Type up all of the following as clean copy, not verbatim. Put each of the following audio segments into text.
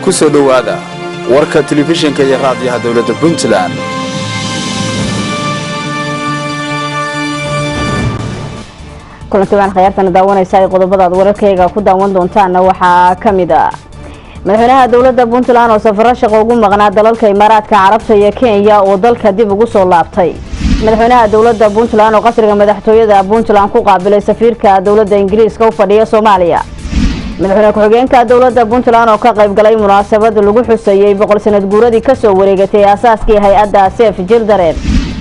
ku soo dhawaada warka telefishinka iyo raadiyaha dawladda Puntland. kulanti waan khayartan daawanaysa ay qodobada wararkayga ku daawan doontaan waxa kamida madaxweynaha dawladda Puntland oo safar shaqo ugu maqnaa dalalka Imaaraadka Carabta iyo Kenya oo dalka dib ugu soo laabtay. madaxweynaha dawladda Puntland oo qasriga madaxtooyada Puntland ku qaabilay safiirka dawladda Ingiriiska u fadhiya Soomaaliya. madaxweynaha ku-xigeenka dawladda Puntland oo ka qayb galay munaasabad lagu xusayay 100 sanad guuradii ka soo wareegatay aasaaskii hay'adda Save Children.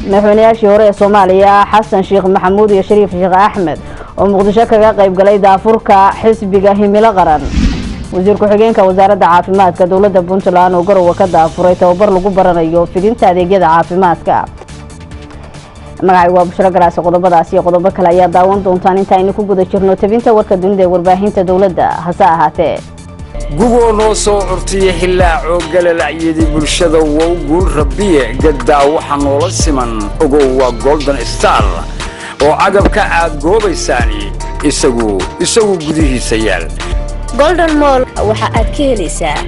madaxweynayaashii hore ee Soomaaliya Xasan Sheekh Maxamuud iyo Shariif Sheekh Axmed oo Muqdisho kaga qayb galay daafurka xisbiga Himilo Qaran. wasiir ku-xigeenka wasaaradda caafimaadka dawladda Puntland oo garow ka daafuray tababar lagu baranayo fidinta adeegyada caafimaadka. magacay waa Bushra Garaas qodobadaas iyo qodobo kale ayaa daawan doontaan inta aynu ku guda jirno tabinta warka dunida ee warbaahinta dawladda hase ahaatee Google noo soo urtiyay hilaaco galalacyadii bulshada waa guul rabbiye gadaa waxa noola siman ogow waa Golden Star oo agabka aad goobaysaani isagu gudihiisa yaal. Golden Mall waxa aad ka helaysaa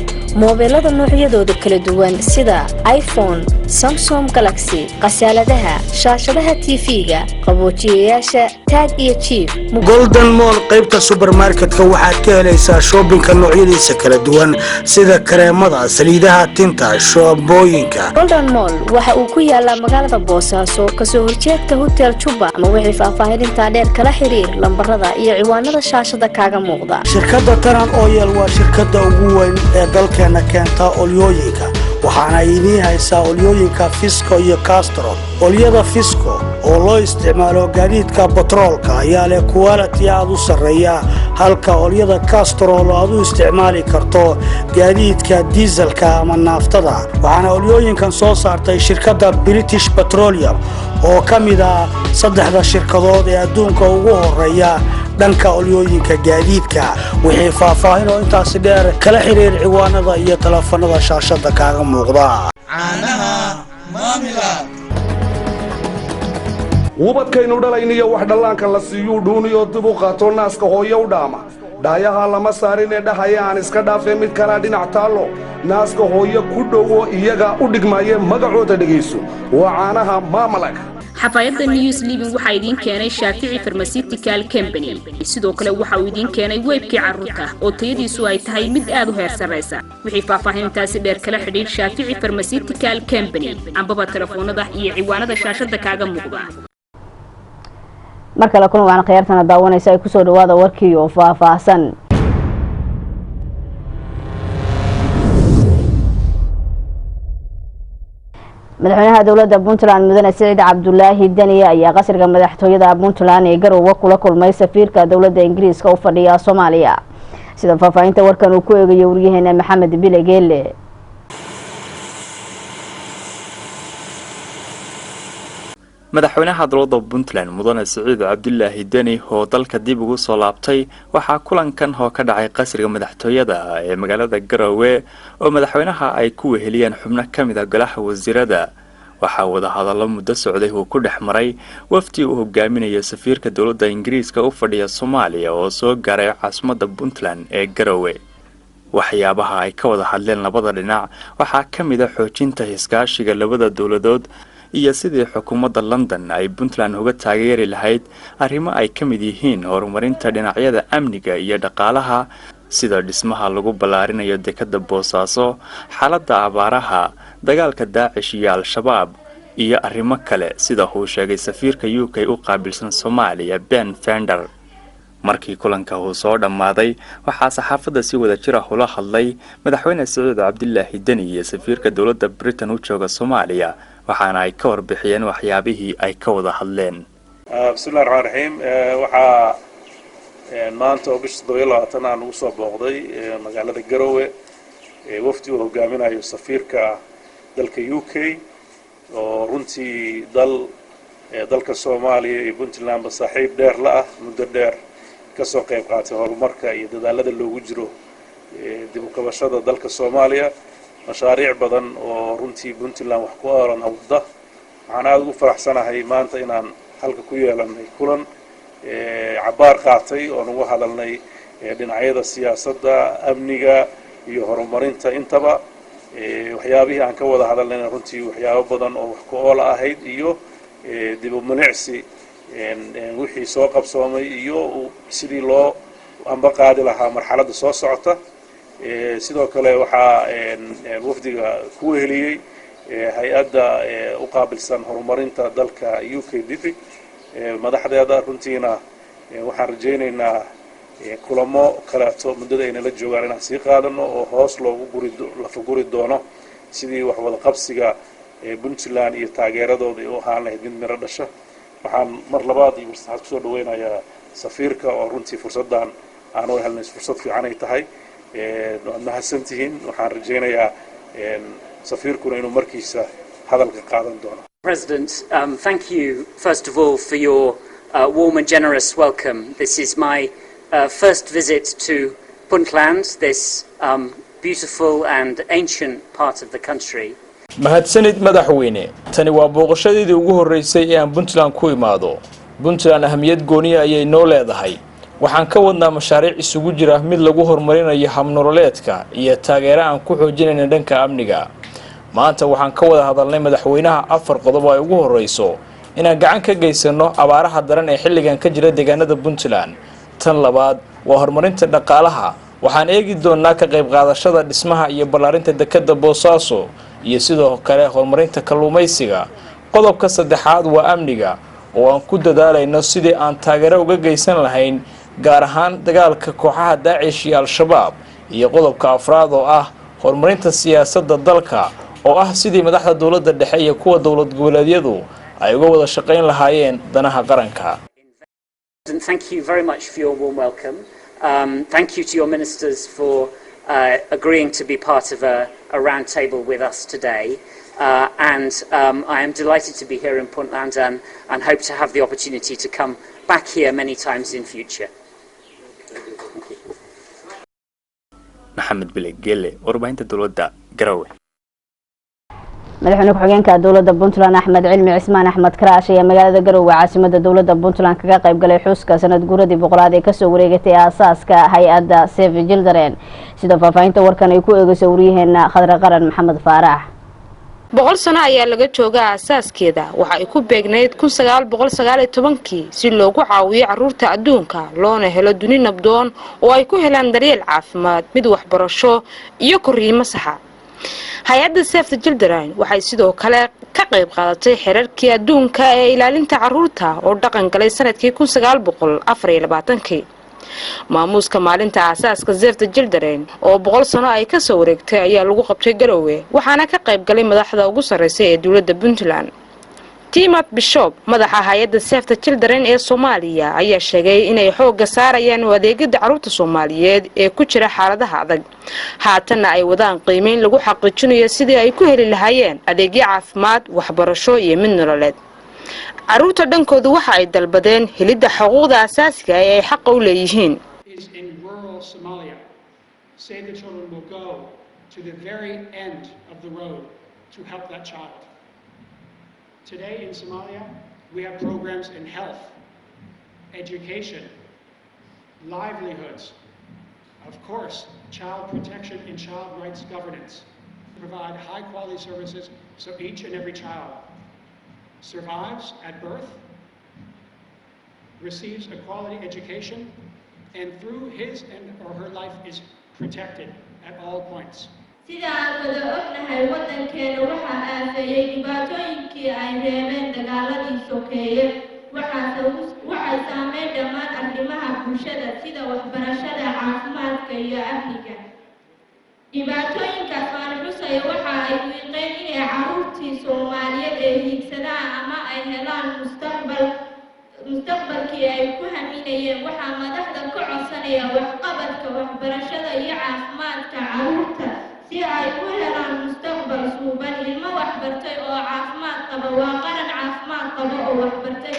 moobilada noocyadooda kala duwan sida iPhone, Samsung Galaxy, qasaaladaha, shaashadaha TV-ga, qaboojiyeyaasha, tag iyo chief. Golden Mall qaybta supermarketka waxaad ka helaysaa shoppingka noocyadiisa kala duwan sida kareemada, saliidaha tinta, shaambooyinka. Golden Mall waxa uu ku yaalaa magaalada Boosaaso ka soo horjeedka Hotel Chuba ama wixii faahfaahinta dheer kala xiriir lambarada iyo ciwaanada shaashada kaaga muuqda. Shirkadda Taran Oil waa shirkadda ugu weyn ee dalkeena keenta olyooyinka waxaana idin haysaa olyooyinka Fisco iyo Castrol. olyada Fisco oo loo isticmaalo gaadiidka petroolka ayaa leh quality aad u sareeya halka olyada Castrol aad u isticmaali karto gaadiidka dieselka ama naaftada. waxaana olyooyinkan soo saartay shirkadda British Petroleum oo kamid ah saddexda shirkadood ee adduunka ugu horeeya dhanka olyooyinka gaadiidka. wixii faahfaahin oo intaas dheer kala xiriir ciwaanada iyo telefoonada shaashada kaaga muuqda. caanaha Maamiland ubadkaynu dhalayniyo wax dhallaanka la siiyo dhuuniyo dib u qaato naaska hooyo u dhaama dhaayaha lama saarin ee dhahaya aan iska dhaafay mid kala dhinac taalo naaska hooyo ku dhowo iyaga u dhigmaayay magacooda dhageyso waa caanaha Maamiland. xafaayadda News Living waxa idin keenay Shaafici Pharmaceutical Company sidoo kale waxa uu idin keenay weybkii carruurta oo tayadiisu ay tahay mid aad u heer sareysa. wixii faahfaahintaasi dheer kala xiriir Shaafici Pharmaceutical Company ambaba telefoonada iyo ciwaanada shaashada kaaga muuqda. markale kun waan khayartana daawanaysa ay ku soo dhawaada warkii oo faahfaahsan. madaxweynaha dawladda Puntland mudane Saciid Cabdullaahi Dani ayaa qasriga madaxtooyada Puntland ee garow kula kulmay safiirka dawladda Ingiriiska u fadhiya Soomaaliya. sida faahfaahinta warkan uu ku eegay wariyaheena Maxamed Bilegeele. madaxweynaha dawladda Puntland mudane Saciid Cabdullaahi Dani oo dalka dib ugu soo laabtay waxa kulankan oo ka dhacay qasriga madaxtooyada ee magaalada Garowe oo madaxweynaha ay ku weheliyeen xubno kamid ah golaha wasiirada. waxa wada hadallo muddo socday oo ku dhexmaray wafdi uu hogaaminayo safiirka dawladda Ingiriiska u fadhiya Soomaaliya oo soo gaaray caasimadda Puntland ee Garowe. waxyaabaha ay ka wada hadleen labada dhinac waxa kamid ah xoojinta iskaashiga labada dawladood iyo sidii xukuumadda London ay Puntland uga taageeri lahayd arrimo ay kamid yihiin horumarinta dhinacyada amniga iyo dhaqaalaha sida dhismaha lagu ballaarinayo dekadda Boosaaso, xaaladda abaaraha, dagaalka Daacish iyo Al-Shabaab iyo arrimo kale sida uu sheegay safiirka UK u qaabilsan Soomaaliya Ben Fender. markii kulanka uu soo dhamaaday waxaa saxaafadda si wada jir ah ula hadlay madaxweyne Saciid Cabdullaahi Dani iyo safiirka dawladda Britain u jooga Soomaaliya waxaana ay ka warbixiyeen waxyaabihii ay ka wada hadleen. bismillaahir rahmaanir rahiim waxa maanta oo bisha 27 aan ugu soo booqday magaalada Garowe wafdi uu hogaaminayo safiirka dalka UK oo runtii dalka Soomaaliya iyo Puntland ba saaxiib dheer la ah muddo dheer ka soo qayb qaatay horumarka iyo dadaalada loogu jiro dib u kabashada dalka Soomaaliya. mashaariic badan oo runtii Puntland wax ku aaran awda waxaan aad ugu faraxsanahay maanta inaan halka ku yeelanay kulan cabaar qaatay oo nagu hadalnay dhinacyada siyaasadda amniga iyo horumarinta intaba waxyaabihii aan ka wada hadalnayna runtii waxyaabo badan oo wax ku oola ahayd iyo dib u milicsi wixii soo qabsoomay iyo sidii loo amba qaadi lahaa marxaladda soo socota sidoo kale waxaa wafdiga ku weheliyey hay-adda u qaabilsan horumarinta dalka UKDP madaxdeeda runtiina waxaan rajaynaynaa kulamo kaleeto muddada ayna la joogaan inaan sii qaadano oo hoos loogu lafaguri doono sidii wax wada qabsiga Puntland iyo taageeradooda u ahaan lahayd mid miro dhasha waxaan mar labaad iyo saacad kusoo dhaweynayaa safiirka oo runtii fursaddan aan u helnay fursad fiican ay tahay waad mahadsantihiin waxaan rajaynayaa safiirkuna inuu markiisa hadalka qaadan doono. President, thank you first of all for your warm and generous welcome. This is my first visit to Puntland, this beautiful and ancient part of the country. mahadsanid madaxweyne tani waa booqashadeedii ugu horeysay ee aan Puntland ku imaado. Puntland ahamiyad gooni ah ayay noo leedahay. waxaan ka wadnaa mashaariic isugu jira mid lagu horumarinayo habnololeedka iyo taageero aan ku xoojinayna dhanka amniga. maanta waxaan ka wada hadalnay madaxweynaha 4 qodob oo ay ugu horeyso inaan gacan ka geysano abaaraha daran ee xilligan ka jira deegaanada Puntland. tan labaad waa horumarinta dhaqaalaha. waxaan eegi doonaa ka qayb qaadashada dhismaha iyo ballaarinta dekedda Boosaaso iyo sidoo kale horumarinta kalluumaysiga. qodobka saddexaad waa amniga oo aan ku dadaalayno sidii aan taageero uga geysan lahayn gaar ahaan dagaalka kooxaha Daesh iyo Al-Shabaab iyo qodobka afraad oo ah horumarinta siyaasadda dalka oo ah sidii madaxda dawladda dhexe iyo kuwa dawlad goboleedyadu ay uga wada shaqayn lahaayeen danaha qaranka. Thank you very much for your warm welcome. Thank you to your ministers for agreeing to be part of a round table with us today. I am delighted to be here in Puntland and hope to have the opportunity to come back here many times in future. maxamed bile gele warbaahinta dawladda Garowe. madaxweyne ku-xigeenka dawladda Puntland Axmed Cilmi Cismaan Axmed Karaash ayaa magaalada Garowe caasimadda dawladda Puntland kaga qayb galay xuska sanad guuradii 100 ee ka soo wareegatay aasaaska hay'adda Save the Children sida faafahinta warkan ay ku eegayso wariyaheena Khadra Qaran Maxamed Faarax. 100 sano ayaa laga joogaa asaaskeeda waxa ay ku beegnayd 1919 si loogu caawiyo carruurta adduunka loona helo duni nabdoon oo ay ku helaan daryeel caafimaad mid waxbarasho iyo koriimo saxa. hay'adda Save the Children waxay sidoo kale ka qayb qaadatay xeerarkii adduunka ee ilaalinta carruurta oo dhaqan galay sanadkii 1924. maamuuska maalinta aasaaska Save the Children oo 100 sano ay ka soo wareegtay ayaa lagu qabtay Garowe waxaana ka qayb galay madaxda ugu sarreysay ee dawladda Puntland. Timothy Bishop madaxa hay'adda Save the Children ee Soomaaliya ayaa sheegay inay xoogga saarayaan adeegyada carruurta Soomaaliyeed ee ku jira xaaladaha adag haatana ay wadaan qiimeyn lagu xaqiijinayo sidii ay ku heli lahaayeen adeegyo caafimaad waxbarasho iyo mid nololeed. carruurta dhankoodu waxa ay dalbadeen helidda xuquuqda asaasiga ah ee ay xaq u leeyihiin. Save the Children will go to the very end of the road to help that child. Today in Somalia, we have programs in health, education, livelihoods, of course, child protection and child rights governance. We provide high quality services so each and every child survives at birth, receives a quality education, and through his and or her life is protected at all points. sida aan wada ognahay waddankeena waxa aafeeyay dhibaatooyinkii ay reebeen dagaaladii sokeeye waxay saameyn dhammaan arrimaha bulshada sida waxbarashada caafimaadka iyo amniga. dhibaatooyinkaas aan xusaya waxa ay wiiqeen inay carruurtii Soomaaliyeed ee hiigsadaan ama ay helaan mustaqbalkii ay ku haminayeen. waxaa madaxda ka codsanaya waxqabadka waxbarashada iyo caafimaadka carruurta si ay u helaan mustaqbal suuban. ilmo waxbartay oo caafimaad qaba waa qaran caafimaad qaba oo waxbartay.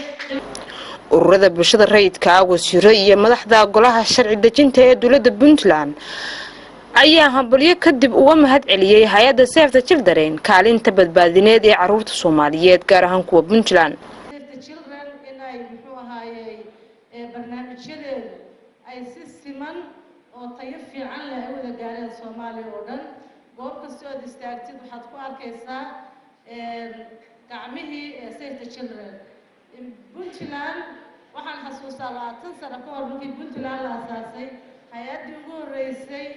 ururada bulshada rayidka ah wasiiro iyo madaxda golaha sharci dejinta ee dawladda Puntland ayaa hambalyo kadib uga mahad celiyay hay'adda Save the Children kaalinta badbaadineed ee carruurta Soomaaliyeed gaar ahaan kuwa Puntland. barnaamijyadeedu ay si siman oo tayo fiican leh ay wada gaareen Soomaaliya oo dhan goob kasta oo istaagtid waxaad ku arkaysaa gacmihii Save the Children Puntland waxaan xasuustaa 20 sano ka hor markii Puntland la aasaasay hay'addii ugu horeysay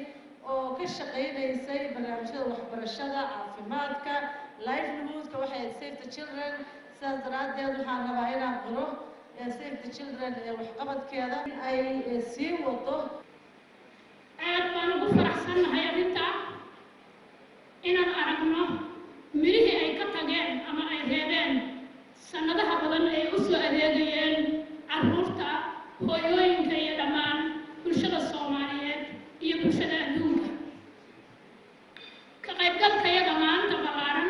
oo ka shaqeynaysay barnaamijyada waxbarashada caafimaadka livelihoodka waxay Save the Children sidaas daraadeed waxaan rabaa inaan qoro Save the Children waxqabadkeeda ay sii wado aad baan ugu faraxsanahay arrinta inaan aragno mirihii ay ka tageen ama ay reebeen sanadaha badan ay u soo adeegayeen carruurta hooyooyinka iyo dhammaan bulshada Soomaaliyeed iyo bulshada adduunka ka qaybgalkayada maanta ballaaran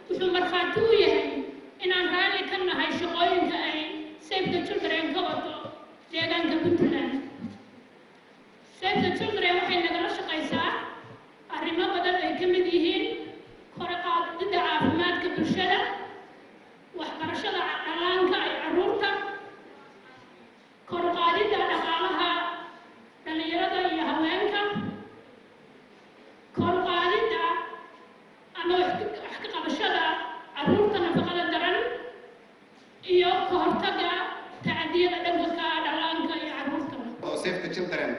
wuxuu markhaati u yahay inaan raalli ka nahay shaqooyinka ay Save the Children ka wado deegaanka Puntland Save the Children waxay nagala shaqaysaa arrimo badan ay ka mid yihiin kor u qaadidda caafimaadka bulshada waxbarashada dhallaanka ay carruurta kor u qaadidda dhaqaalaha dhalinyarada iyo haweenka kor u qaadidda ama wax ka qabashada carruurta nafaqada daran iyo ka hortagga tacadiyada dhanka dhallaanka iyo carruurta Save the Children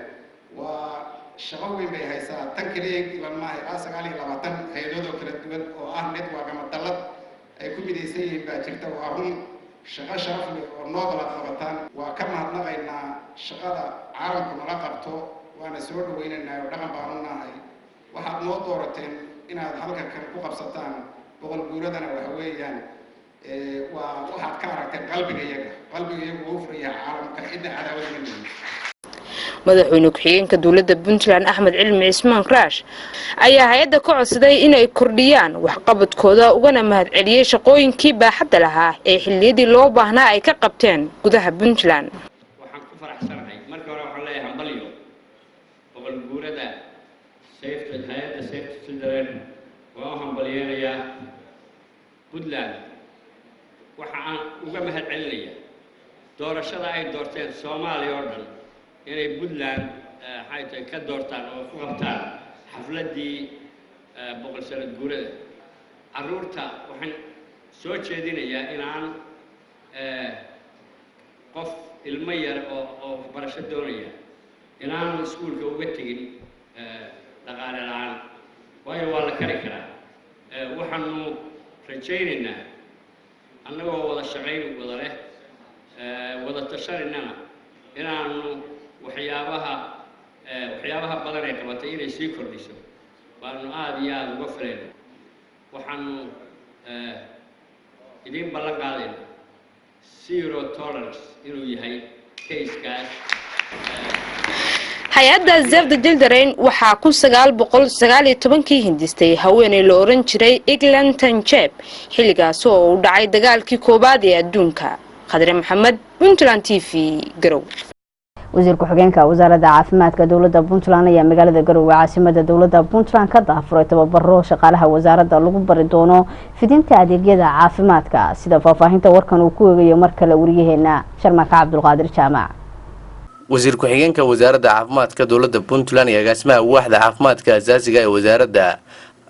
waa shaqo weyn bay haysaa tan kaliya iban maaha ilaa 29 hay'adood oo kala duwan oo ah network ama dallad ay ku midaysan yihiin baa jirta waa run shaqo sharaf leh oo noodala qabataan waa ka mahadnaqaynaa shaqada caalamku nala qabto waana soo dhawaynaynaa oo dhaqan baan u nahay waxaad noo doorateen inaad halka kale ku qabsataan boqol guuradana waxa weeyaan waa waxaad ka aragteen qalbiga iyaga uu furayaa caalamka cidda cadaawada ma leeyahay madaxweyne ku-xigeenka dowladda Puntland Axmed Cilmi Cismaan Kraash ayaa hay'adda ka codsaday inay kordhiyaan waxqabadkooda ugana mahadceliyay shaqooyinkii baaxadda lahaa ee xilliyadii loo baahnaa ay ka qabteen gudaha Puntland. waxaan ku faraxsanahay marka hore waxaan leeyahay hambalyo boqol guurada hay'adda Save the Children waa hambalyeynaya Puntland waxaan uga mahadcelinayaa doorashada ay doorteen Soomaaliya oo dhan inay Puntland waxay ka doortaan oo ku qabtaan xafladii boqol sano guurada carruurta waxaan soo jeedinayaa inaan qof ilmo yar oo waxbarasho doonaya inaan iskuulka uga tegin dhaqaale la'aan waayo waa la kari karaa waxaanu rajaynaynaa annagoo wada shaqayn wada leh wada tashanaynana inaanu waxyaabaha badan ay qabatay inay sii kordhiso baanu aad iyo aad uga filayna waxaanu idin ballan qaadayna zero tolerance inuu yahay kayskaas hay-adda Save the Children waxaa 1919 hindistay haweeney la oran jiray Eglanton Jeb xilligaas oo uu dhacay dagaalkii koobaad ee adduunka Khadre Maxamed Puntland TV Garow wasiir ku-xigeenka wasaaradda caafimaadka dowladda Puntland ayaa magaalada Garowe caasimadda dowladda Puntland ka daafuray tababaro shaqaalaha wasaaradda lagu bari doono fidinta adeegyada caafimaadka sida faahfaahinta warkan uu ku eegayo mar kale wariyaheena Sharmaka Cabdulqaadir Jaamac wasiir ku-xigeenka wasaaradda caafimaadka dowladda Puntland iyo agaasimaha waaxda caafimaadka asaasiga ee wasaaradda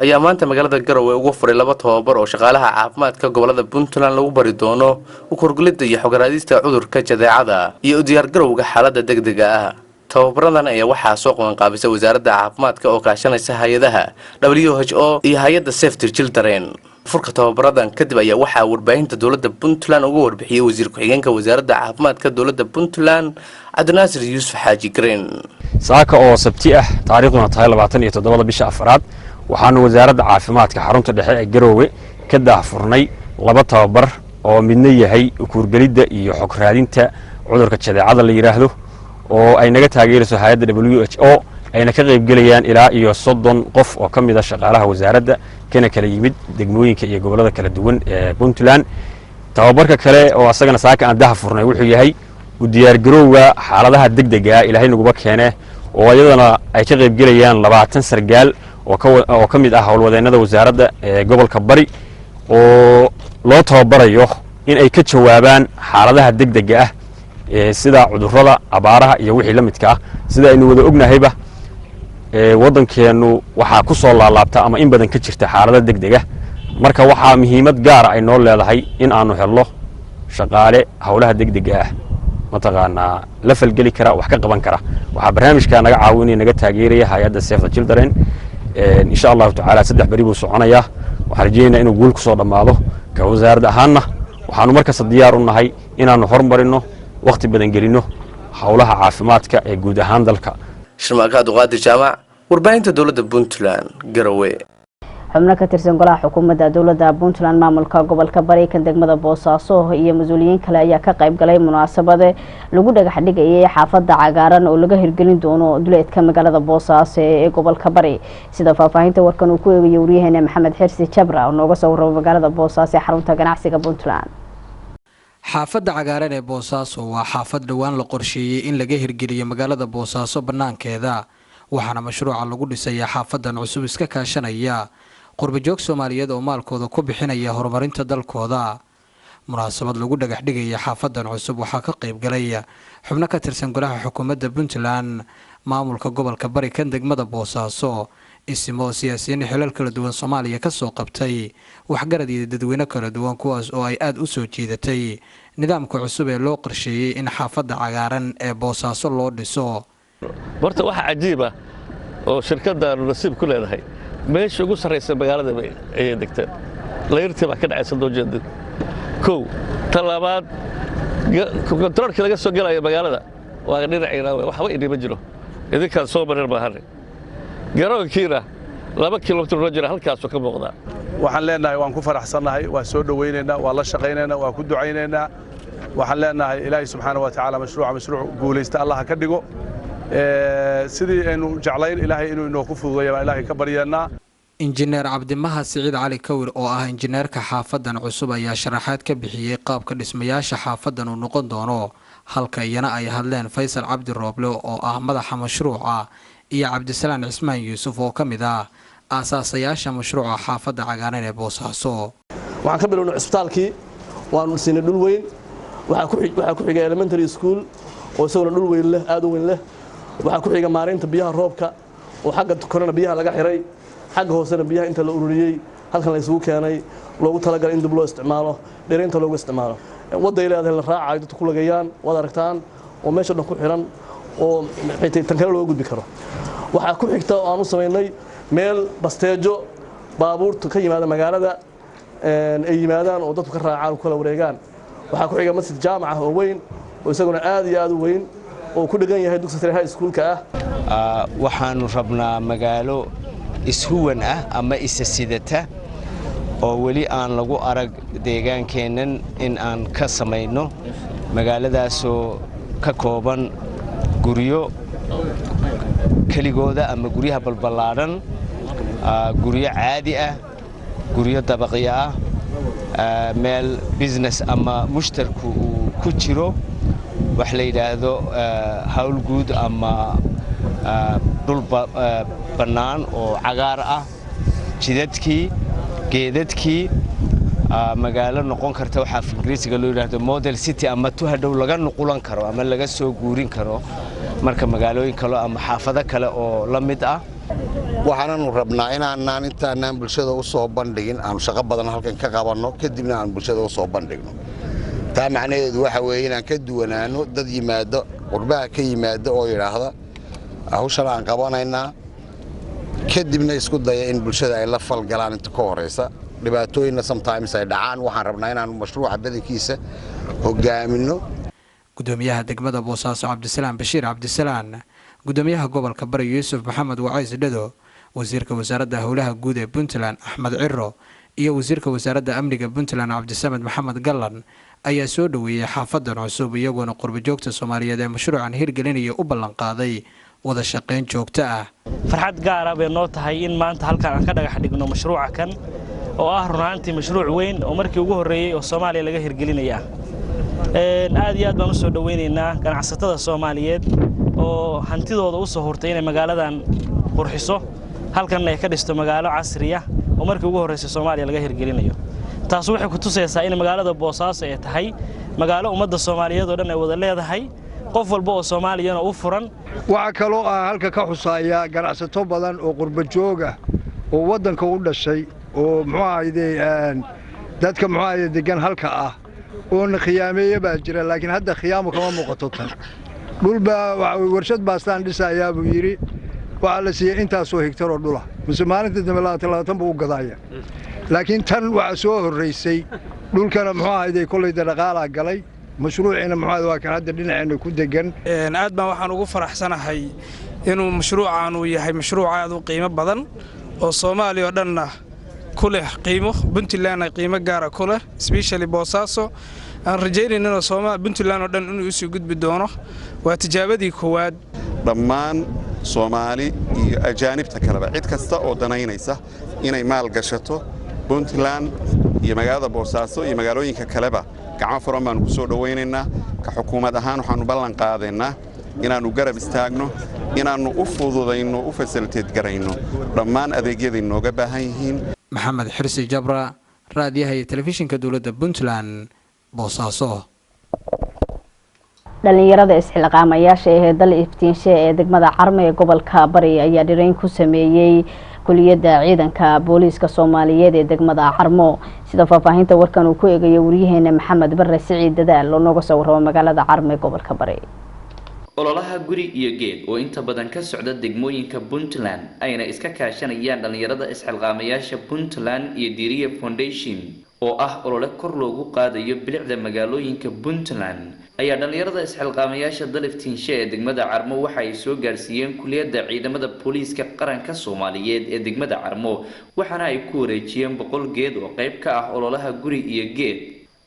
ayaa maanta magaalada Garowe ugu furay laba tababar oo shaqaalaha caafimaadka gobolada Puntland lagu bari doono u korgulida iyo xogaraadista cudurka jadeecada iyo u diyaar garowga xaaladda degdega ah tababaradan ayaa waxaa soo qaban qaabisay wasaaradda caafimaadka oo kaashanaysa hay'adaha WHO iyo hay'adda Save the Children furka tababaradan kadib ayaa waxaa warbaahinta dowladda Puntland uga warbixiyay wasiir ku-xigeenka wasaaradda caafimaadka dowladda Puntland Cabdinaasir Yuusuf Xaaji Green saaka oo sabti ah taariikhduna tahay 27 bisha afraad waxaanu wasaaradda caafimaadka xarunta dhexe ee Garowe ka daahfurnay laba tababar oo midna yahay ukuurgelidda iyo xog raadinta cudurka jadeecada la yiraahdo oo ay naga taageerayso hay'adda WHO ayna ka qayb galayaan ilaa iyo 30 qof oo ka mid ah shaqaalaha wasaaradda kana kala yimid degmooyinka iyo gobolada kala duwan ee Puntland tababarka kale oo asagana saaka aan daahfurnay wuxuu yahay u diyaar garowga xaaladaha degdega ah ilaahay nagu keene oo ayadana ay ka qayb galayaan 20 sargaal oo ka mid ah howlwadeennada wasaaradda ee gobolka Bari oo loo tababarayo in ay ka jawaabaan xaaladaha degdega ah sida cudurrada abaaraha iyo wixii la midka ah sida aynu wada ognahayba waddankeennu waxaa ku soo laalaabta ama in badan ka jirta xaalado degdega marka waxaa muhiimad gaara ay noo leedahay in aanu helno shaqaale howlaha degdega ah mataqaanaa la falgeli kara wax ka qaban kara waxaa barnaamijka naga caawinaya naga taageeraya hay'adda Save the Children insha Allah ta'ala 3 bari buu soconayaa waxaan rajaynaynaa inuu guul ku soo dhamaado ka wasaaradda ahaanna waxaanu markaas diyaar u nahay inaanu horumarino waqti badan gelino howlaha caafimaadka ee guud ahaan dalka shirmaaka duqaadi jaamac warbaahinta dawladda Puntland Garowe xubno ka tirsan golaha xukuumadda dawladda Puntland maamulka gobolka Bari kan degmada Boosaaso iyo mas'uuliyiin kale ayaa ka qayb galay munaasabad lagu dhagax dhigay xaafadda cagaaran oo laga hirgelin doono duleedka magaalada Boosaaso ee gobolka Bari sida faahfaahinta warkan uu ku eegay wariyaheena Maxamed Xirsi Jabra oo nooga soo warramay magaalada Boosaaso ee xarunta ganacsiga Puntland xaafadda cagaaran ee Boosaaso waa xaafad dhawaan la qorsheeyay in laga hirgeliyo magaalada Boosaaso banaankeeda waxaana mashruuca lagu dhisay xaafadan cusub iska kaashanaya qurbajoog Soomaaliyeed oo maalkooda ku bixinaya horumarinta dalkooda munaasabad lagu dhagax dhigay xaafadan cusub waxaa ka qayb galay xubno ka tirsan golaha xukuumadda Puntland maamulka gobolka Bari kan degmada Boosaaso isimo siyaasiyiin xilal kala duwan Soomaaliya ka soo qabtay waxgarad iyo dadweyne kala duwan kuwaas oo ay aad u soo jeedatay nidaamka cusub ee loo qorsheeyay in xaafadda cagaaran ee Boosaaso loo dhiso horta waxa cajiib ah oo shirkadda nasiib ku leedahay meesha ugu sarreysa magaalada ay degteen layrtii baa ka dhacaysa doojeeda kow talabaad kontaroolka laga soo galayo magaalada waa dhinacayna waxba idima jiro idinkaan soo marin maahan garoonkiina 2 kiiloomitir loo jira halkaasoo ka muuqdaa waxaan leenahay waan ku faraxsanahay waan soo dhawaynaynaa waan la shaqaynaynaa waan ku ducaynaynaa waxaan leenahay ilaahay subxaanahu wa tacaala mashruuc guulaysta allah ka dhigo sidii aynu jeclayn ilaahay inuu inoo ku fududeeyo baan ilaahay ka baryeennaa injineer Cabdimaha Siciid Cali Kawir oo ah injineerka xaafadan cusub ayaa sharaxaad ka bixiyay qaabka dhismayaasha xaafadan uu noqon doono halka iyana ay hadleen Faysal Cabdi Rooble oo ah madaxa mashruuca iyo Cabdisalaan Cismaan Yuusuf oo kamid ah aasaasayaasha mashruuca xaafadda cagaaran ee Boosaaso waxaan ka bilownay isbitaalkii waan siinay dhul weyn waxa ku xigay elementary school oo isaguna dhul weyn leh aad u weyn leh waxa ku xiga maareynta biyaha roobka oo xagga korona biyaha laga xiray xagga hoosena biyaha inta la ururiyay halkan la isugu keenay loogu talagalay in dib loo isticmaalo dheeraynta loogu isticmaalo waday leedahay la raacayo dadku ku lagayaan wada aragtaan oo meesha dhan ku xiran oo xitay tan kale loo gudbi karo waxa ku xigta oo aan u sameynay meel basteejo baabuurta ka yimaada magaalada ay yimaadaan oo dadku ka raacaan kala wareegaan waxa ku xiga masjid jaamac oo weyn oo isaguna aad iyo aad u weyn oo ku dhagan yahay dugsiga sare high schoolka waxaanu rabnaa magaalo ishuwan ah ama isa sidata oo weli aan lagu arag deegaankeennan in aan ka samayno magaaladaasoo ka kooban guryo keligooda ama guryaha balballaadhan guryo caadi ah guryo dabaqyo ah meel business ama mushtarku uu ku jiro wax la yidhaahdo hawl guud ama dhul bannaan oo cagaar ah jidadkii geedadkii magaalo noqon karta waxaa ingiriisiga loo yidhaahdo model city ama tu hadhow laga nuqulan karo ama laga soo guurin karo marka magaalooyin kale ama xaafado kale oo la mid ah waxaananu rabnaa inaanaan intaanaan bulshada u soo bandhigin aanu shaqo badan halkan ka qabanno kadibna aan bulshada u soo bandhigno taa macnaheedu waxa weeye inaan ka duwanaano dad yimaado qurbaha ka yimaado oo yidhaahda hawshan aan qabanaynaa kadibna isku daya in bulshada ay la falgalaan inta ka horeysa dhibaatooyinna sometimes ay dhacaan waxaan rabnaa inaanu mashruuca badankiisa hogaaminno gudoomiyaha degmada Boosaaso Cabdisalaan Bashiir Cabdisalaan gudoomiyaha gobolka Bari Yuusuf Maxamed Wacays Dhado wasiirka wasaaradda howlaha guud ee Puntland Axmed Ciro iyo wasiirka wasaaradda amniga Puntland Cabdisamed Maxamed Gallan ayaa soo dhaweeyay xaafadan cusub iyagoona qurbajoogta Soomaaliyeed ee mashruucan hirgelinaya u ballan qaaday wada shaqeyn joogto ah farxad gaar ah bay noo tahay in maanta halkan aan ka dhagax dhigno mashruuca kan oo ah runaantii mashruuc weyn oo markii ugu horeeyay oo Soomaaliya laga hirgelinaya aad iyo aad baan u soo dhaweynaynaa ganacsatada Soomaaliyeed oo hantidooda u soo hortay inay magaaladan qurxiso halkan ay ka dhisto magaalo casri ah oo markii ugu horeysay Soomaaliya laga hirgelinayo taas waxay ku tusaysaa in magaalada Boosaaso ay tahay magaalo ummadda Soomaaliyeed oo dhan ay wada leedahay qof walba oo Soomaaliyana u furan waxa kaloo ah halka ka xusaya ganacsato badan oo qurba jooga oo wadanka u dhashay oo muxuu ahaydee dadka muxuu ahaydee degan halka ah oo khiyaameeyo baa jira laakiin hadda khiyaamo kama muuqato tan dhulba warshad baastaan dhisayaa buu yiri waxa la siiyay intaas oo hektar oo dhula mise maalinta dambe 20 buu gadaaya laakiin tan waxa soo horeysay dhulkana muxuu ahaydee kulay dhaqaalaha galay mashruucina muxuu waa kan hadda dhinaceena ku degan aad baan waxaan ugu faraxsanahay inuu mashruucan uu yahay mashruuc aad u qiimo badan oo Soomaaliya oo dhanna ku leh qiimo Puntland ay qiimo gaar ah ku leh especially Boosaaso aan rajaynayno in Soomaaliya Puntland oo dhan inuu isu gudbi doono waa tijaabadii koowaad dhammaan Soomaali iyo ajaanibta kaleba cid kasta oo danaynaysa inay maal gashato Puntland iyo magaalada Boosaaso iyo magaalooyinka kaleba gacmo furan baan ku soo dhaweynaynaa ka xukuumad ahaan waxaanu ballan qaadaynaa inaanu garab istaagno inaanu u fududayno u facilitate garayno dhammaan adeegyada inooga baahan yihiin maxamed xirsi jabra raadiyaha iyo telefishinka dowladda Puntland Boosaaso dhalinyarada isxilqaamayaasha ee dal iftiinshe ee degmada Carmo ee gobolka Bari ayaa dhirayn ku sameeyay kuliyadda ciidanka booliiska Soomaaliyeed ee degmada Carmo sida faahfaahinta warkan uu ku eegayo wariyaheena Maxamed Barre Siciid Dadaal oo nooga soo warrama magaalada Carmo ee gobolka Bari ololaha guri iyo geed oo inta badan ka socda degmooyinka Puntland ayna iska kaashanayaan dhalinyarada isxilqaamayaasha Puntland iyo Diriye Foundation oo ah olole kor loogu qaadayo bilicda magaalooyinka Puntland ayaa dhalinyarada isxilqaamayaasha daliftiinshe ee degmada Carmo waxa ay soo gaarsiiyeen kuliyadda ciidamada booliiska qaranka Soomaaliyeed ee degmada Carmo waxaana ay ku wareejiyeen 100 geed oo qayb ka ah ololaha guri iyo geed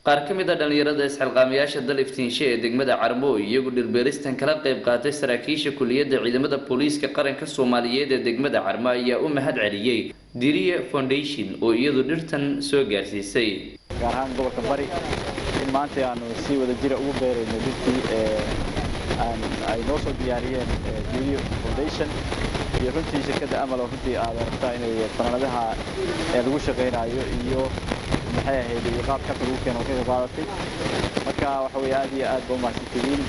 qaar ka mid ah dhalinyarada isxilqaamayaasha daliftiinshe ee degmada Carmo iyagu dhirbeeristan kala qayb qaatay saraakiisha kuliyadda ciidamada booliiska qaranka Soomaaliyeed ee degmada Carmo ayaa u mahad celiyay Diriye Foundation oo iyadu dhirtan soo gaarsiisay gaar ahaan gobolka Bari in maanta aanu si wada jira ugu beerayno dhirtii ay noo soo diyaariyeen Diriye Foundation iyo runtii shirkadda Amal oo runtii aad aragtaa inay sanadaha lagu shaqeynayo iyo maxay ahayd qaabka lagu keeno ka qaadatay marka waxa weeye aad iyo aad buu mahadsantihiin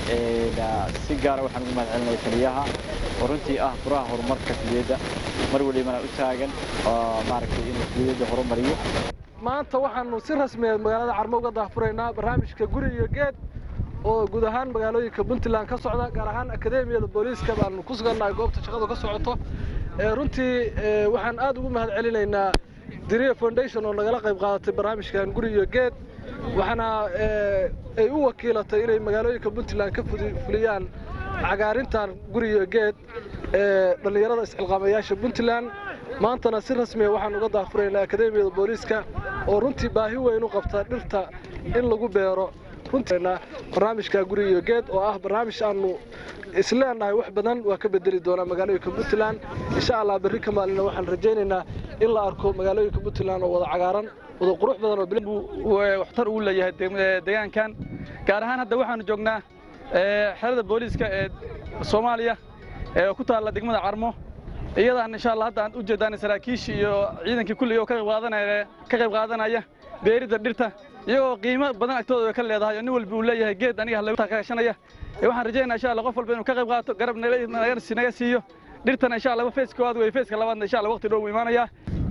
si gaar ah waxaan ugu mahad celinayaa taliyaha oo runtii ah furaha horumarka kuliyadda mar waliba u taagan oo maaragtay inuu kuliyadda horumariyo maanta waxaanu si rasmi ah magaalada Carmo uga daahfuraynaa barnaamijka guri iyo geed oo guud ahaan magaalooyinka Puntland ka socda gaar ahaan akademiyada booliiska baan ku sugannahay goobta shaqadu ka socoto runtii waxaan aad ugu mahad celinaynaa Diriye Foundation oo nagala qayb qaadatay barnaamijkan guri iyo geed waxaana ay u wakiilatay inay magaalooyinka Puntland ka fuliyaan cagaarintan guri iyo geed dhalinyarada isxilqaamayaasha Puntland maantana si rasmi ah waxaan uga daahfuraynaa akademiyada booliiska oo runtii baahi weyn u qabta dhirta in lagu beero runtiina barnaamijka guri iyo geed oo ah barnaamij aanu isleenahay wax badan waa ka bedeli doona magaalooyinka Puntland insha Allah berri ka maalina waxaan rajaynaynaa in la arko magaalooyinka Puntland oo wada cagaaran wada qurux badan oo waxtar u leeyahay deegaankan gaar ahaan hadda waxaanu joognaa xerada booliiska ee Soomaaliya ee ku taala degmada Carmo iyadaan insha Allah hadda aan u jeedaan saraakiish iyo ciidankii kulliga oo ka qayb qaadanaya beerida dhirta iyagoo qiimo badan agtooda ka leedahay nin walba uu leeyahay geed aniga lagu taqaashanaya waxaan rajaynayaa insha Allah qof walba inuu ka qayb qaato garab naga siiyo dhirtan insha Allah feeska koowaad way feeska labaadna insha Allah waqti dhow u imaanaya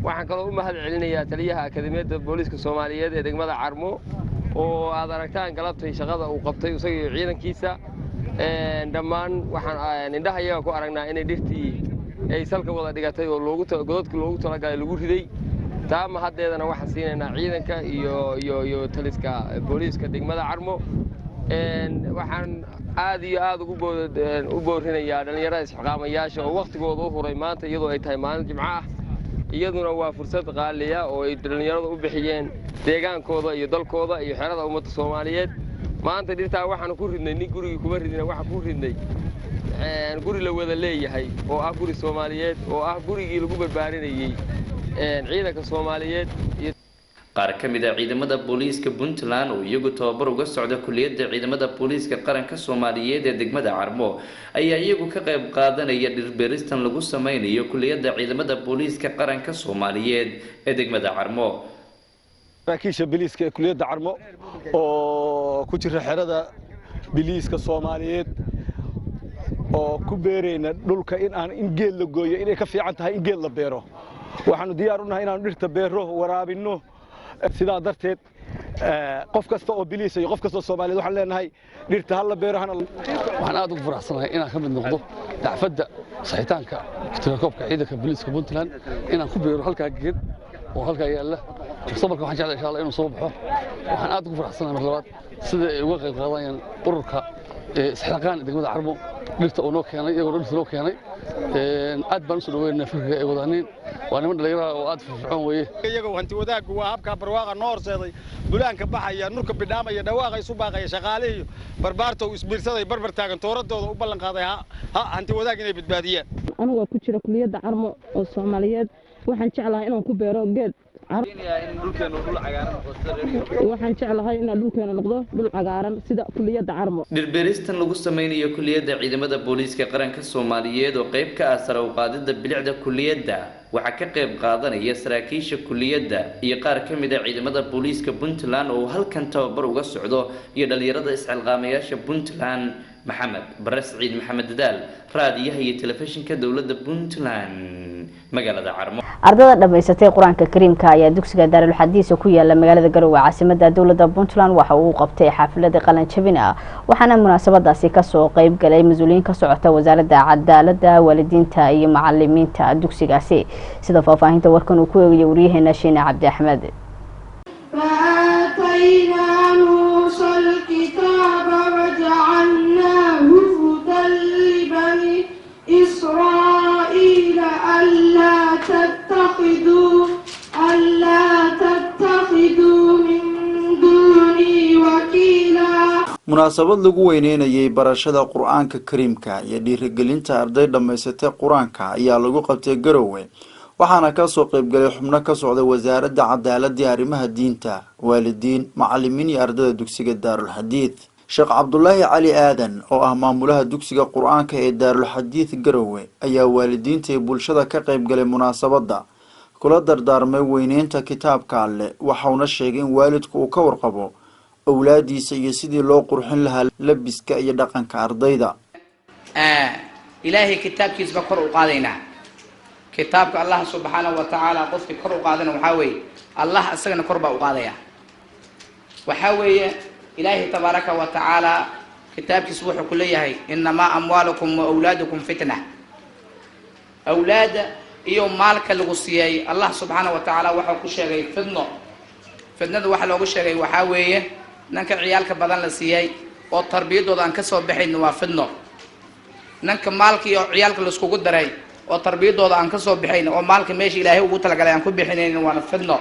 waxaan kaloo u mahad celinayaa taliyaha akademiyada booliiska Soomaaliyeed ee degmada Carmo oo aad aragtaan galabtay shaqada uu qabtay isaga iyo ciidankiisa dhammaan waxaan indhahayaga ku aragnaa inay dhirtii ay salka wada dhigatay oo godadka loogu talagalay lagu riday taama haddeedana waxaan siinaynaa ciidanka iyo taliska booliiska degmada Carmo waxaan aad iyo aad u boorinayaa dhalinyarada isxilqaamayaasha oo waqtigooda u huray maanta iyadoo ay tahay maalin Jimco ah iyaduna waa fursad qaali ah oo ay dhalinyarada u bixiyeen deegaankooda iyo dalkooda iyo xerada ummadda Soomaaliyeed maanta dhirtaa waxaan ku ridnay nin guriga kuma ridina waxaan ku ridnay guri la wada leeyahay oo ah guri Soomaaliyeed oo ah gurigii lagu barbaarinayay ciidanka Soomaaliyeed qaar ka mid ah ciidamada booliiska Puntland oo iyagu tababar uga socda kuliyadda ciidamada booliiska qaranka Soomaaliyeed ee degmada Carmo ayaa iyagu ka qayb qaadanaya dhirbeeristan lagu sameynayo kuliyadda ciidamada booliiska qaranka Soomaaliyeed ee degmada Carmo saraakiisha booliiska ee kuliyadda Carmo oo ku jira xerada booliiska Soomaaliyeed oo ku beerayna dhulka in geed la gooyo inay ka fiican tahay in geed la beero waxaanu diyaar u nahay inaanu dhirta beero waraabinno sidaa darteed qof kasta oo biliis iyo qof kasta oo Soomaaliyeed waxaan leenahay dhirta hal la beero waxaan aad ugu faraxsanahay inaan ka mid noqdo dacfadda saxitaanka tirakoobka ciidanka biliiska Puntland inaan ku beero halka geed oo halka yaala mustaqbalka waxaan jeclahay insha Allah inuu soo baxo waxaan aad ugu faraxsanahay mar labaad sida ay uga qayb qaadanayaan ururka isxilqaan degmada Carmo dhirta oo noo keenay iyagoo dhirta noo keenay aad baan u soo dhaweynaa fikirka ay wadaanin waa niman dhalinyaro oo aad firfircoon weeye iyagoo hanti wadaaggu waa habka barwaaqa noo horseeday bulaanka baxaya nurka bidhaamaya dhawaaqa isu baaqaya shaqaaleeyo barbaarta uu isbiirsaday barbar taagan tooradooda u ballan qaaday hanti wadaag inay badbaadiyaan anigu ku jira kuliyadda Carmo oo Soomaaliyeed waxaan jeclahay inaan ku beero geed waxaan jeclahay inaan dhulkeena noqdo dhul cagaaran sida kuliyadda Carmo dhirbeeristan lagu sameeyo kuliyadda ciidamada booliiska qaranka Soomaaliyeed oo qayb ka ah sare u qaadida bilicda kuliyadda waxa ka qayb qaadanaya saraakiisha kuliyadda iyo qaar ka mid ah ciidamada booliiska Puntland oo halkan tababar uga socdo iyo dhalinyarada isxilqaamayaasha Puntland محمد برس عيد محمد دال راديها هي تلفزيون كدولة بنتلان مقالة عرمو ardayda dhameysatay quraanka kariimka ayaa dugsiga Daarul Xadiis ku yaala magaalada Garowe caasimadda dawladda Puntland waxa uu qabtay xaflad qalan jabin ah waxaana munaasabadaasi ka soo qayb galay mas'uuliyiin ka socota wasaaradda cadaaladda waalidiinta iyo macallimiinta dugsigaasi sida faafahinta warkan uu ku eegay wariyaheena Shiina Cabdi Axmed إسرائيل ألا تتخذوا من دوني وكيلا munaasabad lagu weyneynayay barashada quraanka kariimka iyo dhiirigelinta arday dhameysatay quraanka ayaa lagu qabtay Garowe waxaana ka soo qayb galay xubno ka socda wasaaradda cadaaladda iyo arrimaha diinta waalidiin macallimiin iyo ardayda dugsiga Daarul Xadiis Sheekh Cabdullaahi Cali Aadan oo ah maamulaha dugsiga Quraanka ee Daarul Xadiis Garowe ayaa waalidiinta iyo bulshada ka qayb galay munaasabada kula dardaarmay weyneynta kitaabka Alle waxaana sheegay in waalidku uu ka warqabo awlaadiisa iyo sidii loo qurxin lahaa labiska iyo dhaqanka ardayda ilaahi kitaabkiisa kor u qaadayna kitaabka Allah subhanahu wa ta'ala qofki kor u qaadana waxa weeye Allah asagana kor baa u qaadaya waxa weeye إلهي تبارك وتعالى كتابك سبوح كليه إنما أموالكم وأولادكم فتنة أولاد يوم مالك الغصية الله سبحانه وتعالى وحو كشيء فتنة فتنة وحو لو كشيء وحاوية ننك عيالك بدن لسية والتربية دودان كسب بحين وفتنة ننك مالك عيالك لسكو قدري والتربية دودان كسب بحين ومالك ماشي إلهي وقلت لك لأنكم بحينين وانا فتنة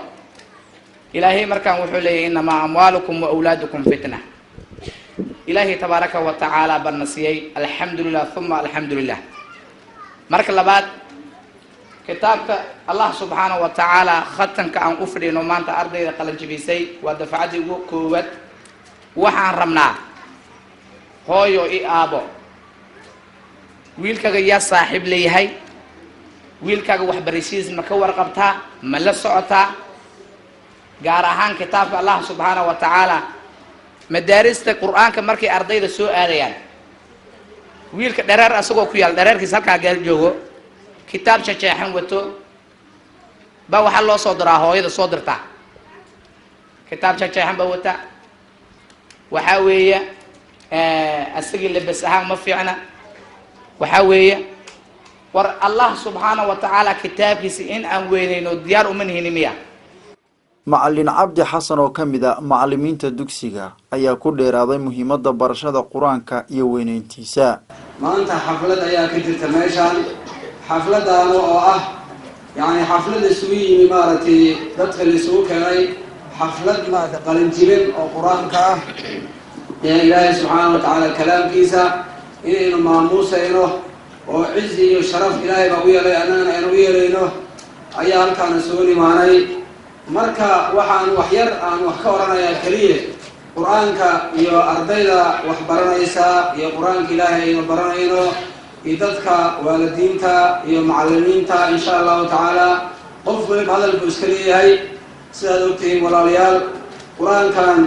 إلهي مركان وحولي إنما أموالكم وأولادكم فتنة إلهي تبارك وتعالى بالنسيي الحمد لله ثم الحمد لله مرك اللبات كتابك الله سبحانه وتعالى ختنك أن أفري نومان تأرضي قلن جبيسي ودفعتي وكوت وحان رمنا هويو إي آبو ويلكا يا صاحب لي هاي ويلكا وحبريسيز مكور قبتها ملسعتا gaar ahaan kitaabka Allah subhanahu wa ta'ala madaarista quraanka markay ardayda soo aadayaan wiilka dhareer asagoo ku yaal dhareerkiisa halka gaar joogo kitaab jajaxan wato ba waxa loo soo diraa hooyada soo dirta kitaab jajaxan ba wata waxa weeye asagii labas ahaan ma fiicna waxa weeye war Allah subhanahu wa ta'ala kitaabkiisa in aan weynayno diyaar u manhinimiya macallin Cabdi Xasan oo kamid ah macallimiinta dugsiga ayaa ku dheeraaday muhiimadda barashada quraanka iyo weyneyntiisa maanta xaflad ayaa ka jirta meeshan xafladan oo ah xaflad isugu yimi maaragtay dadka la isugu keenay xaflad maanta qalin jibin oo quraanka ah ilaahay subhanahu wa ta'ala kalaamkiisa inaynu maamuusayno oo cizi iyo sharaf ilaahay baa u yeelay annagana aynu u yeelayno ayaa halkaan isugu imaanay marka waxaan wax yar aan wax ka oranayaa kaliya quraanka iyo ardayda wax baranaysa iyo quraanka ilaahay aynu baranayno iyo dadka waalidiinta iyo macallimiinta insha Allah ta'ala qof waliba hadalku iska leeyahay sidaad ogtiin walaalayaal quraankan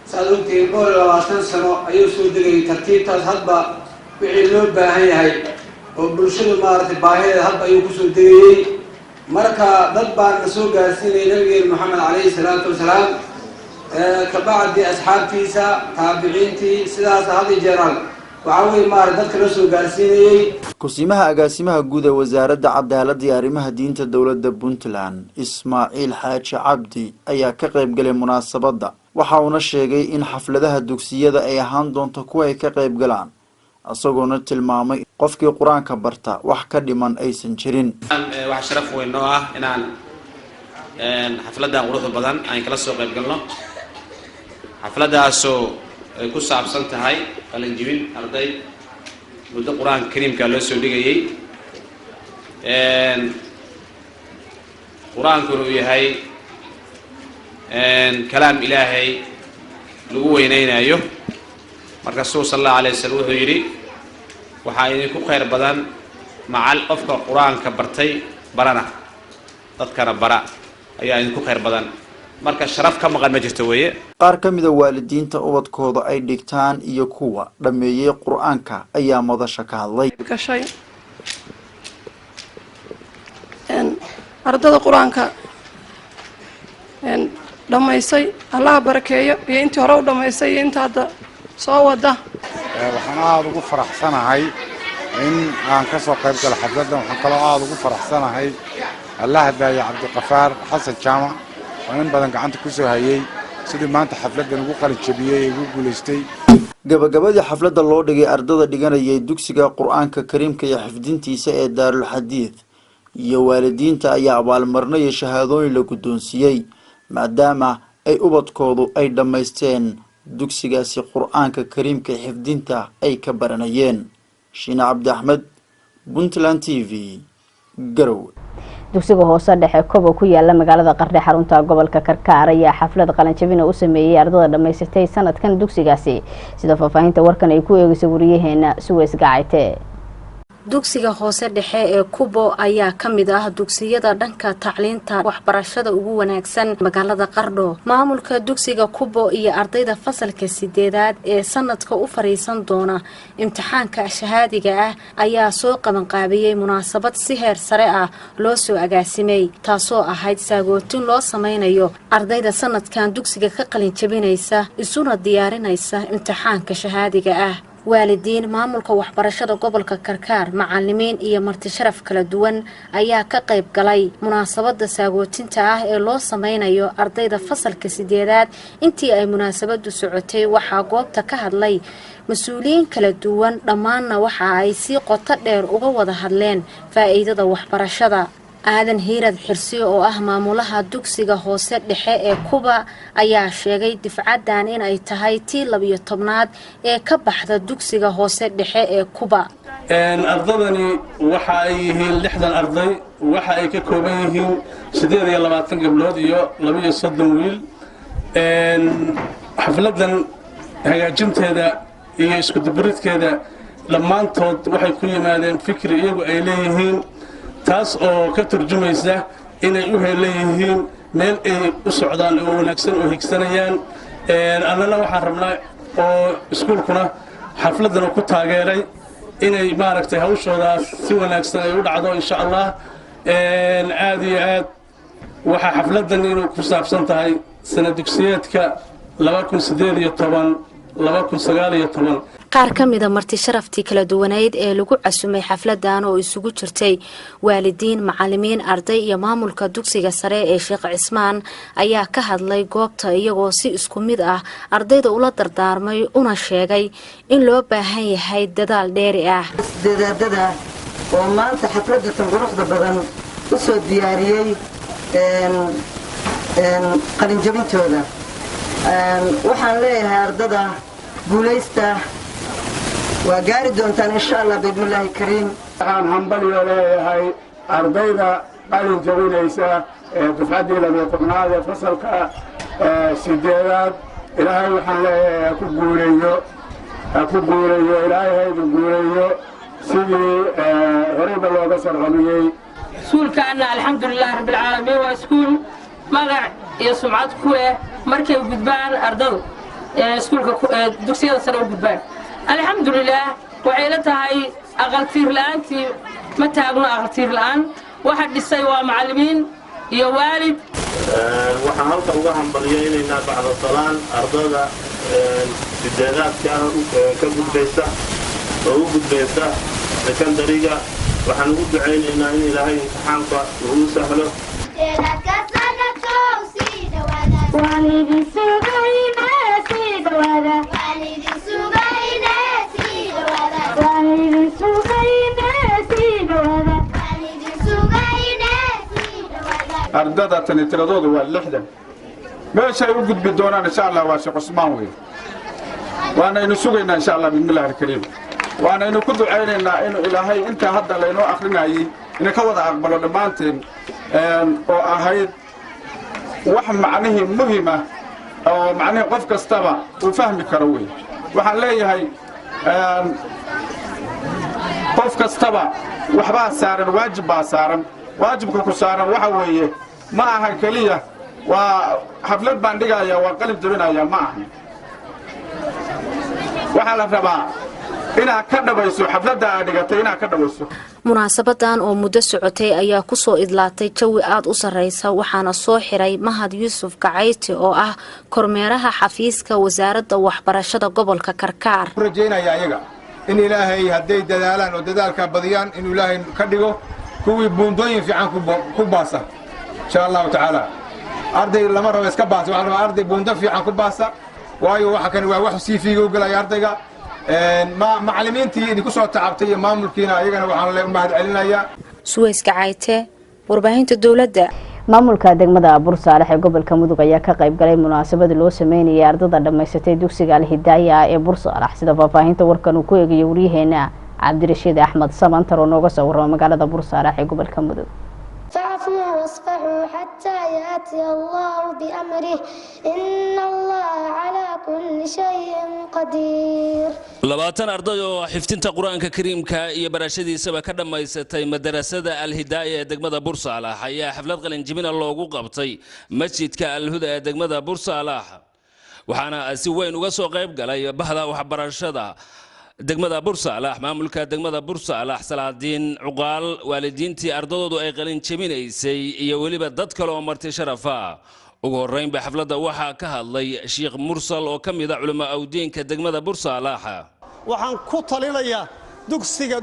sidaad ogtiin 20 sano ayuu soo degay tartiibtaas hadba wixii loo baahan yahay oo bulshadu maaragtay baahideeda hadba ayuu kusoo degayey marka dad baan na soo gaarsiinayay nabigeena maxamed calayhi salaatu wasalaam kabacdi asxaabtiisa taabiciintii sidaas had iyo jeer waxaa weeye maaragtay dadka la soo gaarsiinayey kusimaha agaasimaha guud ee wasaaradda cadaaladda iyo arrimaha diinta dowladda Puntland Ismaaciil Xaaji Cabdi ayaa ka qayb galay munaasabadda waxa uuna sheegay in xafladaha dugsiyada ay ahaan doonto kuwa ay ka qayb galaan asagoona tilmaamay qofkii quraanka barta wax ka dhiman aysan jirin wax sharaf weyn oo ah inaan xafladda quruxda badan aan kala soo qayb galno xafladdaasoo ay ku saabsan tahay qalinjibin arday muddo quraanka kariimka loo soo dhigayay quraanku uu yahay kalaam ilaahay lagu weynaynayo marka sallallahu alayhi wasallam wuxuu yiri waxa idinku khayr badan macal qofka quraanka bartay barana dadkana bara ayaa idinku khayr badan marka sharaf ka maqan ma jirto weeye qaar kamid ah waalidiinta ubadkooda ay dhigtaan iyo kuwa dhameeyay quraanka ayaa madasha ka hadlay gashay ardada quraanka dhamaysay Allah barakeeyo iyo intii hore u dhamaysay inta hadda soo wada waxaan aad ugu faraxsanahay in aan ka soo qayb galo xafladan waxaan kaloo aad ugu faraxsanahay Allah hadaaya Cabdiqafaar Xasan Jaamac oo in badan gacanta ku soo hayay sidii maanta xafladan ugu qalin jabiyay ugu guuleystay gabagabadii xafladda loo dhigay ardada dhiganayay dugsiga quraanka kariimka iyo xifdintiisa ee Daarul Hadiith iyo waalidiinta ayaa abaalmarnay shahaadooyin la guddoonsiiyay maadaama ay ubadkoodu ay dhamaysteen dugsigaasi quraanka kariimka xifdinta ay ka baranayeen Shiina Cabdi Axmed Puntland TV Garow dugsiga hoose dhexe Kobo ku yaala magaalada Qardho xarunta gobolka Karkaar ayaa xaflad qalinjabin u sameeyay ardada dhamaysatay sanadkan dugsigaasi sida faafahinta warkan ay ku eegayso wariyaheena Suweys Gacayte dugsiga hoose dhexe ee Kubo ayaa kamid ah dugsiyada dhanka tacliinta waxbarashada ugu wanaagsan magaalada Qardho maamulka dugsiga Kubo iyo ardayda fasalka 8aad ee sanadka u fariisan doona imtixaanka shahaadiga ah ayaa soo qaban qaabiyay munaasabad si heer sare ah loo soo agaasimay taasoo ahayd saagootin loo sameynayo ardayda sanadkan dugsiga ka qalin jabinaysa isuna diyaarinaysa imtixaanka shahaadiga ah waalidiin maamulka waxbarashada gobolka Karkaar macallimiin iyo marti sharaf kala duwan ayaa ka qayb galay munaasabada saagootinta ah ee loo sameynayo ardayda fasalka 8aad intii ay munaasabadu socotay waxa goobta ka hadlay mas'uuliyiin kala duwan dhamaanna waxa ay si qoto dheer uga wada hadleen faa'iidada waxbarashada aadan hiirad xirsi oo ah maamulaha dugsiga hoose dhexe ee Kuba ayaa sheegay difcadan in ay tahay tii 12aad ee ka baxda dugsiga hoose dhexe ee Kuba ardadani waxa ay yihiin 60 arday waxa ay ka kooban yihiin 28 gabdhood iyo 32 wiil xafladan hagaajinteeda iyo isku dubridkeeda dhammaantood waxay ku yimaadeen fikri iyagu ay leeyihiin taas oo ka turjumaysa inay u helayeen meel ay u socdaan oo wanaagsan oo higsanayaan annana waxaan rabnaa oo iskuulkuna xafladan ku taageeray inay maaragtay hawshoodaas si wanaagsan ay u dhacdo insha Allah aad iyo aad waxa xafladan inuu ku saabsan tahay sanad dugsiyeedka 2018 qaar kamid ah marti sharaftii kala duwaneed ee lagu casumay xafladan oo isugu jirtay waalidiin macallimiin arday iyo maamulka dugsiga sare ee Sheekh Cismaan ayaa ka hadlay goobta iyagoo si isku mid ah ardayda ula dardaarmay una sheegay in loo baahan yahay dadaal dheeri ah dadaalada oo maanta xafladda quruxda badan u soo diyaariyay qalin jabintooda waxaan leeyahay ardada guuleysta waa gaari doontaan insha Allah bismillaahi kariim waxaan hambaliyo leeyahay ardayda qalin jabinaysa dufcadii 12aad ee fasalka 8aad ilaahay waxaan leeyahay ku guuleeyo ilaahay haydu guuleeyo sidii horeyba looga sarqamiyey iskuulkaana alxamdulillaah rabbil caalamiin waa iskuul magac iyo sumcad ku leh markay gudbaan ardadu iskuulka dugsiyada sare u gudbaan alxamdulillaah waxay la tahay aqaltiir la'aantii ma taagno aqaltiir la'aan waxa dhisay waa macallimiin iyo waalid waxaan halka uga hambaliyaynaynaa bacda salaan ardada sideedaadka ka gudbaysa oo u gudbaysa sekondariga waxaan ugu ducaynaynaa in ilaahay imtixaanka uu sahlo ardada tani tiradoodu waa 60 meeshay u gudbi doonaan insha Allah waa Sheekh Usmaan weey waana inuu sugaynaa insha Allah bismillaahir kariim waana inuu ku ducaynaynaa inuu ilaahay inta hadda leeno akhrinayay in ka wada aqbalo dhamaanteen oo ahayd wax macnaheedu muhiim ah oo macnaheedu qof kastaba uu fahmi karo weey waxaan leeyahay qof kastaba waxba saaran waajib baa saaran waajibka ku saaran waxa weeye ma aha kaliya waa xaflad baan dhigaya waa qalin jabinaya ma aha waxa la rabaa inaad ka dhabayso xafladda aad dhigatay inaad ka dhabayso munaasabadan oo muddo socotay ayaa ku soo idlaatay jawi aad u sareysa waxaana soo xiray Mahad Yuusuf Kacayti oo ah kormeeraha xafiiska wasaaradda waxbarashada gobolka Karkaar rajeynaya ayaga in ilaahay haday dadaalaan oo dadaalka badiyaan in ilaahay ka dhigo kuwii buundooyin fiican ku baasa insha Allah ta'ala arday lama rabo iska baasa waxa la arday buundo fiican ku baasa waayo waxa kan waa wax si fiigo galay ardayga macallimiintii idinku soo tacabtay maamulkiina ayagana waxaan leeyahay mahad celinaya Suways Kacayti warbaahinta dawladda maamulka degmada Bursalax ee gobolka Mudug ayaa ka qayb galay munaasabad loo sameeyay ardada dhameysatay dugsiga Al-Hidaaya ee Bursalax sida faafahinta warkan uu ku eegay wariyaheena Cabdirashiid Axmed Samantar oo nooga soo warramay magaalada Bursalax ee gobolka Mudug فاعفوا واصفحوا حتى يأتي الله بأمره إن الله على كل شيء قدير labaatan arday oo xifdinta quraanka kariimka iyo barashadiisaba ka dhameysatay madrasada Al-Hidaaya ee degmada Bursalax ayaa xaflad qalin jabin loogu qabtay masjidka Al-Huda ee degmada Bursalax waxaana si weyn uga soo qayb galay bahda waxbarashada degmada Bursalax maamulka degmada Bursalax salaadiin cuqaal waalidiintii ardadoodu ay qalin jabinaysay iyo waliba dad kale oo marti sharafa ugu horeyn ba xafladda waxa ka hadlay Sheekh Mursal oo kamid ah culimo awdiinka degmada Bursalax waxaan ku talinayaa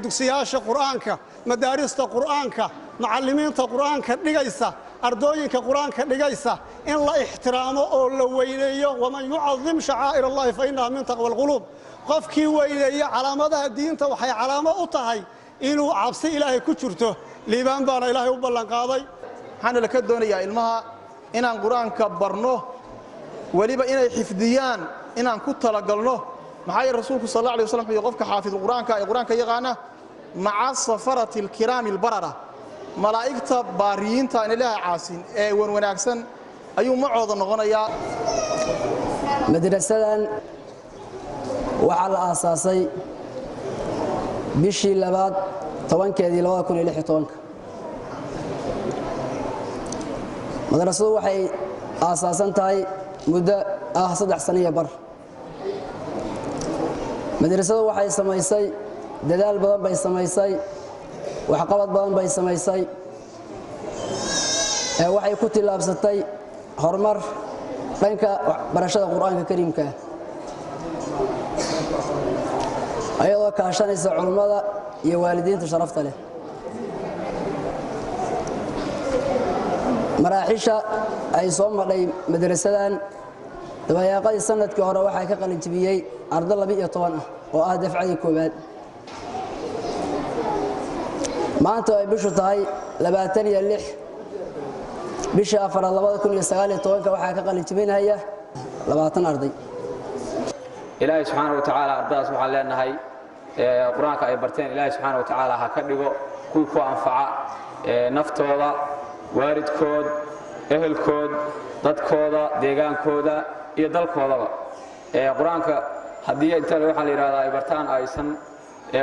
dugsiyaasha quraanka madaarista quraanka macallimiinta quraanka dhigaysa ardooyinka quraanka dhigaysa in la ixtiraamo oo la weyneeyo waman yu'azzim sha'air Allah fa innaha min taqwa al-qulub qofkii weyneeya calaamadaha diinta waxay calaamo u tahay inuu cabsi Ilaahay ku jirto liibaan baana Ilaahay u ballan qaaday waxaan la ka doonayaa ilmaha inaan quraanka barno waliba inay xifdiyaan inaan ku talagalno maxay rasuulku sallallahu alayhi wasallam qofka xaafid quraanka ay quraanka yaqaana ma'a safarati al-kiram al-barara malaa'ikta baariyiinta in Ilaahay caasin ee wanaagsan ayuu macooda noqonayaa madrasadan waxaa la aasaasay bishii labaad 10keedii 2016 madrasadu waxay aasaasan tahay muddo 3 sano iyo bar madrasadu waxay samaysay dadaal badan bay samaysay waxqabad badan bay samaysay waxay ku tilaabsatay horumar dhanka barashada quraanka kariimka ayadoo kaashanaysa culimada iyo waalidiinta sharafta leh maraaxisha ay soo madhay madrasadan dabayaaqadii sanadkii hore waxay ka qalin jabiyay arday 12 ah oo ah dafcadii koobaad maanta ay bishu tahay 26 bisha 4 waxaa ka qalin jabinaya 20 arday إلهي سبحانه وتعالى أرداس وحنا لنا قرآنك أي برتين إلهي سبحانه وتعالى هكذا كوكو أنفع نفتوضا وارد كود أهل كود ضد كودا ديجان كودا يدل كودا قرآنك هدية أنت لو حال إرادة أي برتان أيسن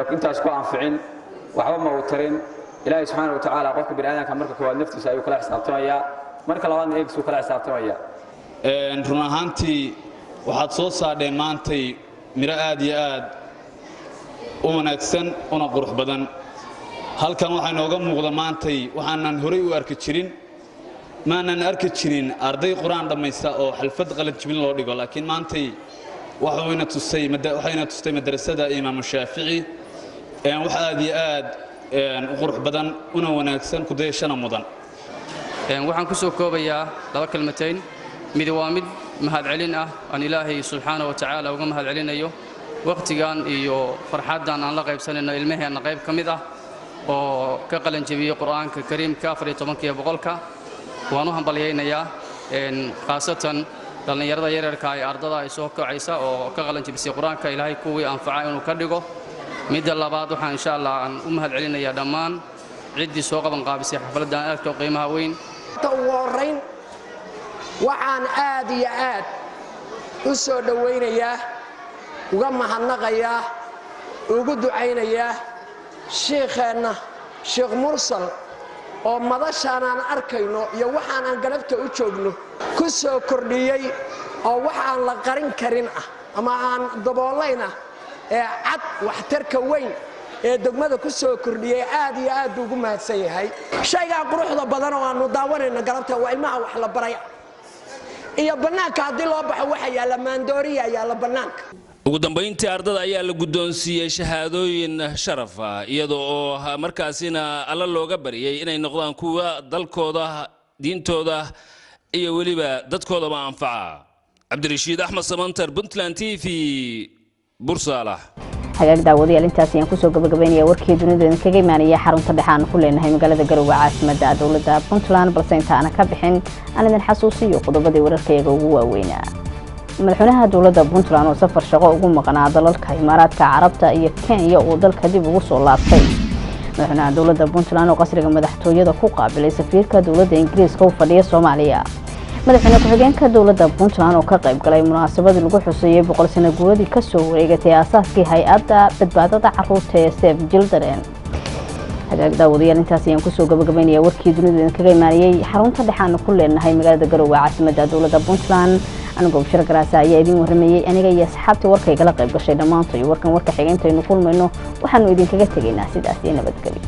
كنت أسكو أنفعين وحوم موترين إلهي سبحانه وتعالى قفك بالآن كان مركك هو النفتي سأيو كلا حسابتوا إياه مركك لوان إيكسو كلا حسابتوا إياه runaahaantii waxaad soo saadheen maantay miro aad iyo aad wanaagsan una qurux badan halkan waxa inooga muuqda maantay waxaanan horay u arki jirin maanan arki jirin arday quraan dhamaysta oo xalfad qalad jibin loo dhigo laakiin maantay waxayna tustay madrasada Imaam Shaafici wax aad iyo aad u qurux badan una wanaagsan ku dayashana mudan waxaan ku soo koobayaa laba kalmateen mid waa mid mahad celin ah aan Ilaahay subhanahu wa ta'ala uga mahad celinayo waqtigan iyo farxadan aan la qaybsanayno ilmaheena qayb kamid ah oo ka qalan jabiyay quraanka kariimka 14 boqolka waan u hambalyeeynaa khaasatan dhalinyarada yaryarka ay ardada ay soo kacaysa oo ka qalan jabisay quraanka Ilaahay kuwii anfacay inuu ka dhigo midda labaad waxaan insha Allah aan u mahad celinayaa dhammaan ciddii soo qaban qaabisay xafladan aadka qiimaha weyn tawareyn waxaan aad iyo aad u soo dhaweynayaa uga mahadnaqayaa ugu ducaynayaa sheekheena Sheekh Mursal oo madashaan aan arkayno iyo waxaan aan galabta u joogno ku soo kordhiyay oo waxaan la qarin karin ah ama aan daboolayna ee cad waxtarka weyn ee degmada ku soo kordhiyay aad iyo aad ugu mahadsan yahay shayga quruxda badan oo aanu daawanayna galabta waa ilmaha wax la baray iyo banaanka hadii loo baxo waxa yaala maandooriya yaala banaanka ugu dambeyntii ardada ayaa la guddoonsiiyay shahaadooyin sharaf ah iyadoo oo markaasina alla looga bariyay inay noqdaan kuwa dalkooda diintooda iyo waliba dadkoodaba anfaca Cabdirashiid Axmed Samantar Puntland TV Bursaalax hagaag daawadayaal intaas ayaan ku soo gabagabeynaya warkii dunida kaga imaanaya xarunta dhaxaan ku leenahay magaalada Garowe caasimadda dawladda Puntland balse inta aan ka bixin aan idin xasuusiyo qodobadii wararkayga ugu waaweynaa madaxweynaha dawladda Puntland oo safar shaqo ugu maqnaa dalalka Imaaraadka Carabta iyo Kenya oo dalka dib ugu soo laabtay madaxweynaha dawladda Puntland oo qasriga madaxtooyada ku qaabilay safiirka dawladda Ingiriiska u fadhiya Soomaaliya madaxweyne ku-xigeenka dawladda Puntland oo ka qayb galay munaasabadii lagu xuseeyay 100 sano guuradii ka soo wareegatay aasaaskii hay'adda badbaadada carruurta ee Save Children hagaag daawadayaal intaas ayaan ku soo gabagabeynaya warkii dunida kaga imaanayay xarunta dhaxaan ku leenahay magaalada Garowe caasimadda dawladda Puntland anigoo Bashir Garaasa ayaa idin waramayay aniga iyo asxaabtii warkayga la qayb gashay dhamaantood warkan warka xigeenteenu kulmayno waxaanu idin kaga tageynaa sidaas iyo nabadgelyo